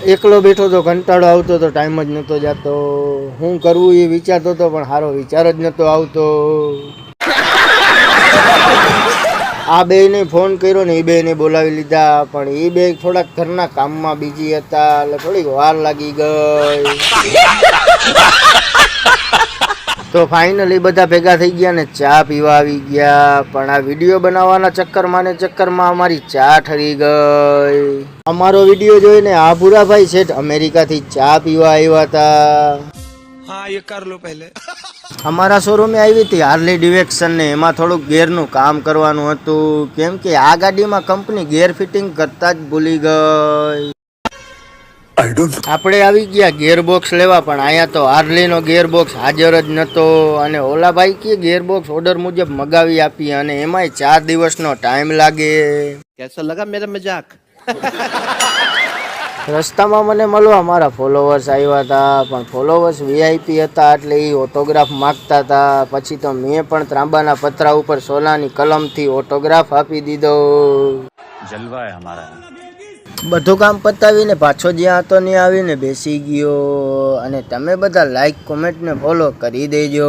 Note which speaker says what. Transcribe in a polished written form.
Speaker 1: એકલો બેઠો તો કંટાળો આવતો તો, ટાઈમ જ નહોતો જતો. શું કરવું એ વિચારતો હતો પણ સારો વિચાર જ નહોતો આવતો. આ બેયને ફોન કર્યો ને એ બેયને બોલાવી લીધા, પણ એ બે થોડાક ઘરના કામમાં બીજી હતા એટલે થોડીક વાર લાગી ગઈ. તો ફાઇનલી બધા ભેગા થઈ ગયા ને ચા પીવા આવી ગયા. પણ આ વિડીયો બનાવવાના ચક્કરમાં અમારી ચા ઠરી ગઈ. અમારો વિડીયો જોઈને આ ભૂરાભાઈ શેઠ અમેરિકાથી ચા પીવા આવ્યા હતા.
Speaker 2: हाँ ये कर लो पहले.
Speaker 1: અમારા શોરૂમે આવી હતી હાર્લી ડિવેક્શન ને, એમાં થોડુંક ગેરનું કામ કરવાનું હતું, કેમ કે આ ગાડીમાં કંપની ગેર ફિટિંગ કરતા જ ભૂલી ગઈ. આપણે આવી ગયા ગેરબોક્સ લેવા, પણ અહીંયા તો હાર્લીનો ગેરબોક્સ હાજર જ નતો. અને ઓલા ભાઈ કે ગેરબોક્સ ઓર્ડર મુજબ મગાવી આપી, અને એમાંય 4 દિવસનો ટાઈમ લાગે.
Speaker 3: कैसा लगा मेरा मजाक?
Speaker 1: રસ્તામાં મને મળવા મારા ફોલોવર્સ આવ્યા હતા, પણ ફોલોવર્સ વીઆઈપી હતા એટલે એ ઓટોગ્રાફ માગતા હતા. પછી તો મેં પણ ત્રાંબાના પતરા ઉપર સોલાની કલમથી ઓટોગ્રાફ આપી દીધો.
Speaker 4: જલવા હે હમારા.
Speaker 1: બધું કામ પતાવીને પાછો જ્યાં હતો ત્યાં આવીને બેસી ગયો. અને તમે બધા લાઈક કોમેન્ટ ને ફોલો કરી દેજો.